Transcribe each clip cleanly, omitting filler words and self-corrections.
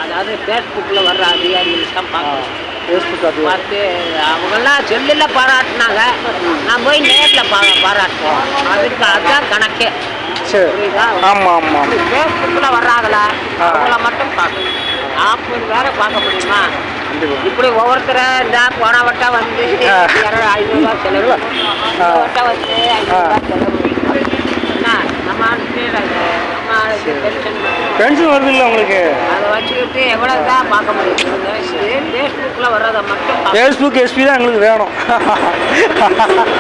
அதாவது ஃபேஸ்புக்கில் வர்ற அதிகாரிகள் தான் பார்க்கணும். ஃபேஸ்புக் அது பார்த்து அவங்கெல்லாம் செல்லில் பாராட்டினாங்க, நான் போய் நேரில் பாராட்டுவோம். அதுக்கு அதுதான் கணக்கே. சரி. புரியுதா? ஆமாம் ஆமாம். ஃபேஸ்புக்கில் வர்றாங்களா அவங்கள மட்டும் பார்க்கணும். 40 பேரை பார்க்க முடியுமா? இப்படி ஒவ்வொருத்தரை இந்த போன வட்டம் வந்து 500 செலவு, இந்த வட்டம் வந்து 500 செலவு. நம்ம பென்ஷன் வருது இல்லை உங்களுக்கு? அதை வச்சுக்கிட்டு எவ்வளவுதான் பார்க்க முடியும்? ஃபேஸ்புக்கில் வர்றதை மட்டும் ஃபேஸ்புக் எஸ்பி தான் எங்களுக்கு வேணும்.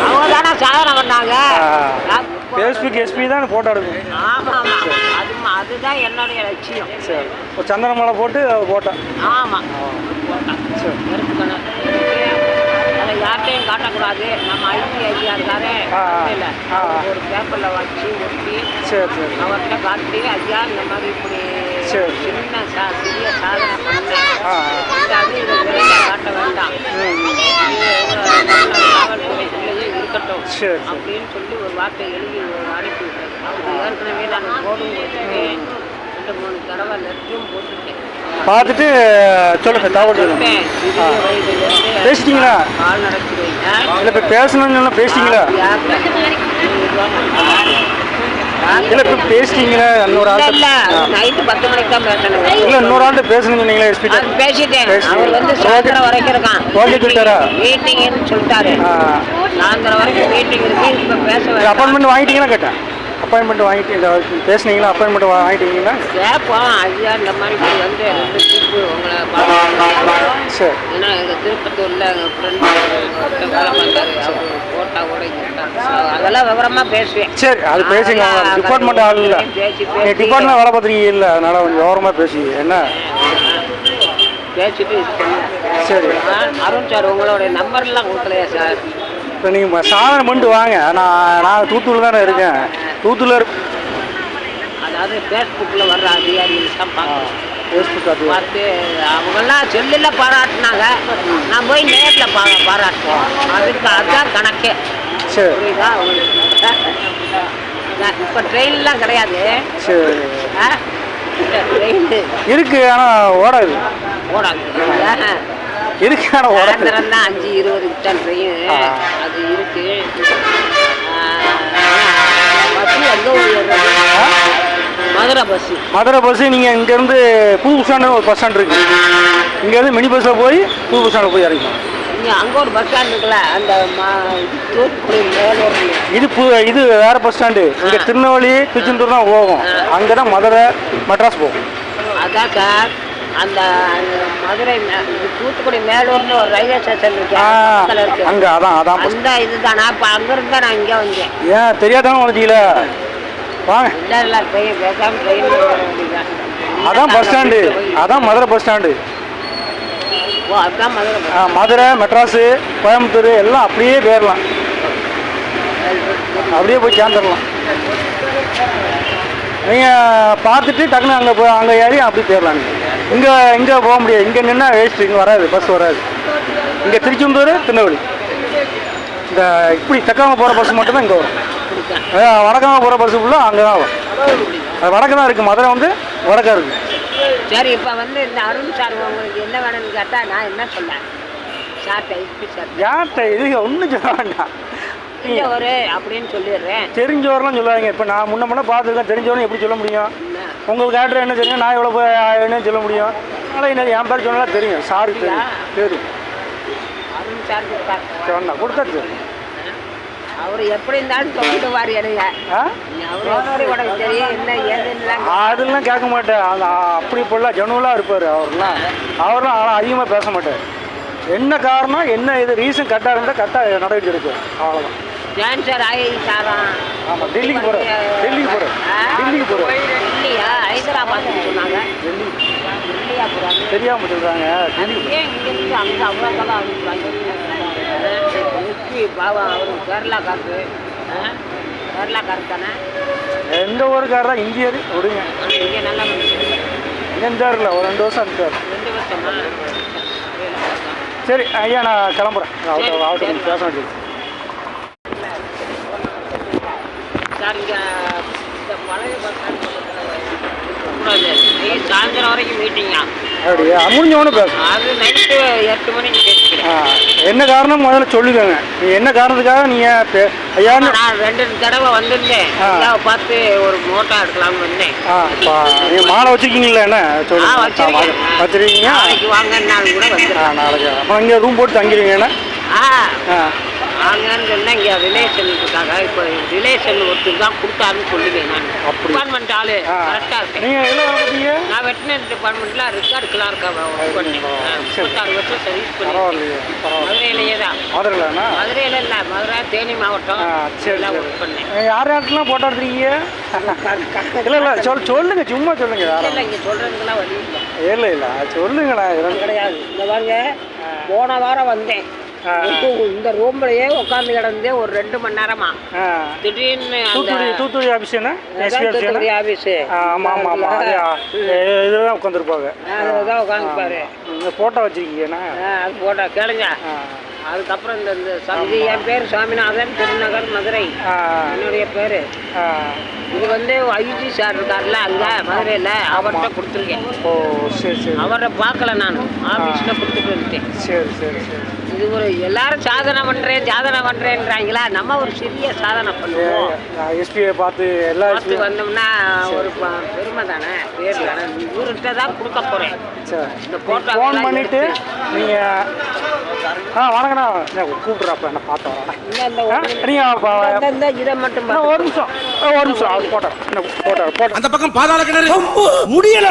அவங்க தானே சாதனை பண்ணாங்க. ஃபேஸ்புக் எஸ்பி தான் போட்டோ எடுக்கணும். ஆமாம் ஆமாம், அதுதான் என்னுடைய லட்சியம். சரி, ஒரு சந்தன மாலை போட்டு போட்டேன். ஆமாம், போட்டேன். சரி, எடுத்துக்கணும். அதை யார்கிட்டையும் காட்டக்கூடாது. நம்ம ஐயா இருக்காரு, இல்லை ஒரு பேப்பரில் வச்சு ஒட்டி அவர்கிட்ட காட்டி, ஐயா இந்த மாதிரி இப்படி சின்ன சிறிய சாதனை பண்ணேன், அது இதை விரைவாக காட்ட வேண்டாம், காவல்துறைக்குள்ளேயே இருக்கட்டும் அப்படின்னு சொல்லி ஒரு வார்த்தை எழுதி அனுப்பி விட்டேன். அவங்க ஏற்கனவே நான் போடும் வச்சுட்டு 2-3 தடவை லெட்டரும் போட்டுட்டேன். பார்த்துட்டு சொல்லுங்க, தகவல் பேசிட்டீங்களா? கால் நடத்துவேன். இல்லை இப்போ பேசணும்னு பேசிட்டீங்களா? இல்லை இப்போ பேசிட்டீங்களா? இன்னொரு ஆள் இல்லை, நைட்டு 10 மணிக்கு தான் பேசணும். இல்லை இன்னொரு ஆள்கிட்ட பேசணும்னு சொன்னீங்களா? எஸ்பி பேசிட்டேன். அவர் வந்து சாயந்தரம் வரைக்கும் இருக்கான். ஓகே சொல்லிட்டாரா? மீட்டிங்னு சொல்லிட்டாரு. சாயந்தரம் வரைக்கும் மீட்டிங் இருக்கு. இப்போ பேச அப்பாயின்மெண்ட் வாங்கிட்டீங்கன்னா கேட்டேன். அப்பாயின்மெண்ட் வாங்கிட்டு பேசுனீங்களா? அப்பாயின்மெண்ட் வாங்கிட்டீங்களா? கேட்போம். ஐயா இந்த மாதிரி வந்து 2 ட்ரிப்பு உங்களை சரி. ஏன்னா எங்கள் திருப்பத்தூரில் எங்கள் ஃப்ரெண்டு வேலை பார்த்தாரு, அவர் ஃபோட்டோ கூட கேட்டார். அதெல்லாம் விவரமாக பேசுவேன். சரி, அது பேசுங்க. டிபார்ட்மெண்ட் ஆள் இல்லை, டிபார்ட்மெண்ட் வேலை பார்த்துருக்கீங்க இல்லை, அதனால் கொஞ்சம் விவரமாக பேசுவீங்க. என்ன பேசிட்டு சரி. அருண் சார் உங்களோட நம்பர்லாம் கொடுக்கலையா சார்? இப்போ நீங்கள் சாதனை பண்ணிட்டு வாங்க. நான் தூத்துக்குள்ள தானே இருக்கேன். தூத்துக்குள்ள அதாவது ஃபேஸ்புக்கில் வர்ற அதிகாரிகள் தான் பார்க்கணும். ஃபேஸ்புக் அது பார்த்து அவங்கெல்லாம் செல்லில் பாராட்டினாங்க, நான் போய் நேரில் பாராட்டுவோம். அதுக்கு அதுதான் கணக்கே. சரி. புரியுதா? இப்போ ட்ரெயின்லாம் கிடையாது. சரி. ட்ரெயின் இருக்கு, ஆனால் ஓடாது. இருக்கு, ஆனால் ஓடாது. தான் 5:20 தான் ட்ரெயின். அது இருக்கு. பஸ்ஸு எங்கே மதுரை பஸ்ஸு நீங்கள் இங்கேருந்து புது பஸ் ஸ்டாண்டு ஒரு பஸ் ஸ்டாண்ட் இருக்குது. இங்கேருந்து மினி பஸ்ஸில் போய் புது பஸ் ஸ்டாண்டில் போய் இறங்கணும். அங்கே ஒரு பஸ் ஸ்டாண்ட் இருக்குல்ல, அந்த இது வேறு பஸ் ஸ்டாண்டு. இங்கே திருநெல்வேலி திருச்செந்தூர் தான் போகும். அங்கே தான் மதுரை மெட்ராஸ் போகும். அதான் சார், அந்த மதுரை தூத்துக்குடி மேலூர்னு ஒரு ரயில்வே ஸ்டேஷன் இருக்கு. அங்கே அதான் அந்த இதுதான். நான் இப்போ அங்கேருந்து தான் நான் இங்கே வந்தேன். ஏன் தெரியாதானே வந்துட்டீங்களா? வாங்க. இல்லை ட்ரெயின் பேசாமல் ட்ரெயின் அதான் பஸ் ஸ்டாண்டு, அதான் மதுரை பஸ் ஸ்டாண்டு. ஓ, அதுதான் மதுரை. மதுரை மெட்ராஸு கோயம்புத்தூர் எல்லாம் அப்படியே போயிடலாம், அப்படியே போய் சேர்ந்துடலாம். நீங்கள் பார்த்துட்டு டக்குன்னு அங்கே ஏறி அப்படி போயிடலாம். இங்கே போக முடியாது. இங்கே நின்னா வேஸ்ட்டு. இங்கே வராது, பஸ் வராது. இங்கே திருச்செந்தூர் திருநெல்வேலி இந்த இப்படி தெற்காம போகிற பஸ் மட்டும்தான் இங்கே வரும். வடக்காம போகிற பஸ்ஸு ஃபுல்லாக அங்கே தான் வரும். அது வடக்கு தான் இருக்குது. மதுரை வந்து வடக்காக இருக்குது. சரி, இப்போ வந்து இந்த அருண் சார் உங்களுக்கு என்ன வேணும்னு கேட்டால் நான் என்ன சொல்லேன்? சார்ட்ட யார்கிட்ட இது ஒன்றும் சொல்ல வேண்டாம். தெரிஞ்சவர் அப்படின்னு சொல்லிடுறேன். தெரிஞ்சவரெலாம் சொல்லாதீங்க. இப்போ நான் முன்ன பார்த்துருக்கேன். தெரிஞ்சவரும் எப்படி சொல்ல முடியும்? உங்களுக்கு ஆர்டர் என்ன தெரியும், நான் எவ்வளோ என்னன்னு சொல்ல முடியும்? அதனால் என்ன என் பேர் சொன்னாலும் தெரியும். சாரு தெரியும். அருண் சார் கொடுத்தாரு. சொன்னா கொடுத்தாச்சு. அவர் எப்படி இருந்தாலும் சொல்லிடுவார். எனக்கு அவர் எப்படி உனக்கு தெரியும் என்ன ஏதுன்னு அதெல்லாம் கேட்க மாட்டேன். அந்த அப்படி இப்போல்லாம் ஜெனுவலாக இருப்பார். அவர்லாம் ஆனால் அதிகமாக பேச மாட்டார். என்ன காரணம், என்ன இது ரீசன் கரெக்டாக இருந்தால் கரெக்டாக நடவடிக்கை எடுக்கும். அவ்வளோதான். கேன்சர் ஆகிட்டாரா? ஆமாம், டெல்லிக்கு போகிறேன். டெல்லியா? ஹைதராபாத்னு சொன்னாங்க. டெல்லியா போகிறாங்க தெரியாமல் சொல்கிறாங்க. ஏன் இங்கேருந்து அங்கே அவ்வளோக்கெல்லாம் அனுப்புகிறாங்க? பாவம், அவர் கேரளாக்காரரு. கேரளாக்காரர் தானே? எந்த ஊருக்காரர் தான்? இந்தியர். விடுங்க. இங்கே நல்லா இருந்தார்ல, ஒரு 2 வருஷம் இருந்தார். 2 வருஷமா? சரி ஐயா, நான் கிளம்புறேன். அவர்கிட்ட பேச வேண்டியது. சார் இங்கே இந்த பழைய பஸ் ஸ்டாண்ட் கூடாது சாயந்தரம் வரைக்கும் மீட்டிங்கா அப்படியா முடிஞ்சவொன்னு பேசும். அது நைட்டு 8 மணிக்கு பேசிக்கிறேன். என்ன காரணம் முதல்ல சொல்லுங்க. நீ என்ன காரணத்துக்காக நீங்கள் ஐயா நான் 2 தடவை வந்திருந்தேன். பார்த்து ஒரு மோட்டா எடுக்கலாம்னு வந்தேன். நீங்கள் மாலை வச்சுருக்கீங்களா? என்ன சொல்லுங்க. வச்சுருக்கீங்க. நாளைக்கு வாங்கன்னாலும் கூட வந்துடுறேன். நாளைக்கு அப்போ இங்கே ரூம் போட்டு தங்கிடுவீங்கண்ணா? வாங்கன்னு சொன்னால் இங்கே ரிலேஷன் இருக்காங்க. இப்போ ரிலேஷன் ஒருத்தர் தான் கொடுத்தாருன்னு சொல்லுவேன். நான் டிபார்ட்மெண்ட் ஆளு கரெக்டாக இருக்கேன். நீங்கள் என்ன பார்த்தீங்க? நான் வெட்டினரி டிபார்ட்மெண்ட்டில் ரெக்கார்டு கிளார்க்காக ஒர்க் பண்ணேன். 36 வருஷம் சர்வீஸ் பண்ணேன். மதுரையிலேயே தான். மதுரையிலண்ணா? மதுரையில் இல்லை, மதுரை தேனி மாவட்டம் எல்லாம் ஒர்க் பண்ணேன். யார் யாருக்கெல்லாம் போட்டோ எடுத்துருக்கீங்க? இல்லை இல்லை சொல்லுங்க, சும்மா சொல்லுங்க. இல்லை இங்கே சொல்கிறதுக்கெல்லாம் வழி இல்லை. இல்லை இல்லை சொல்லுங்களா. கிடையாது. இந்த பாருங்க, போன வாரம் வந்தேன். இந்த ரூம்லயே உட்காந்து கிடந்தேன் ஒரு 2 மணி நேரமா. திடீர்னு தூத்துக்குடி ஆபீஸ் என்ன? தூத்துக்குடி ஆபீஸ். ஆமா ஆமா ஆமா, இதுதான் உட்காந்துருப்பாங்க. அதுதான் உட்காந்துப்பாரு. போட்டோ வச்சிருக்கீங்கண்ணா? அது போட்டோ கேளுங்க. அதுக்கப்புறம் இந்த சந்தி, என் பேர் சாமிநாதன், திருநகர், மதுரை என்னுடைய பேரு. இது வந்து ஐஜி சார் இருக்கார்ல அங்கே மதுரையில், அவர்கிட்ட கொடுத்துருக்கேன். ஓ சரி சரி. அவரை பார்க்கல, நான் ஆஃபீஸில் கொடுத்துட்டு வந்துட்டேன். சரி சரி சரி. இது ஒரு எல்லாரும் சாதனை பண்ணுறேன்றாங்களா, நம்ம ஒரு சிறிய சாதனை பண்ணுவோம். எஸ்பியை பார்த்து பார்த்து வந்தோம்னா ஒரு பெருமை தானே, பேர் தானே. இவர்கிட்ட தான் கொடுக்க போகிறேன். இந்த போட்டோ ஃபோன் பண்ணிவிட்டு நீங்கள் வணக்கண்ணா கூப்பிட்றப்ப என்ன பார்த்தோம். நீங்கள் இதை மட்டும் ஒரு நிமிஷம் அது போட்டோ போட்டோ அந்த பக்கம் பாதாள கிணறு முடியல.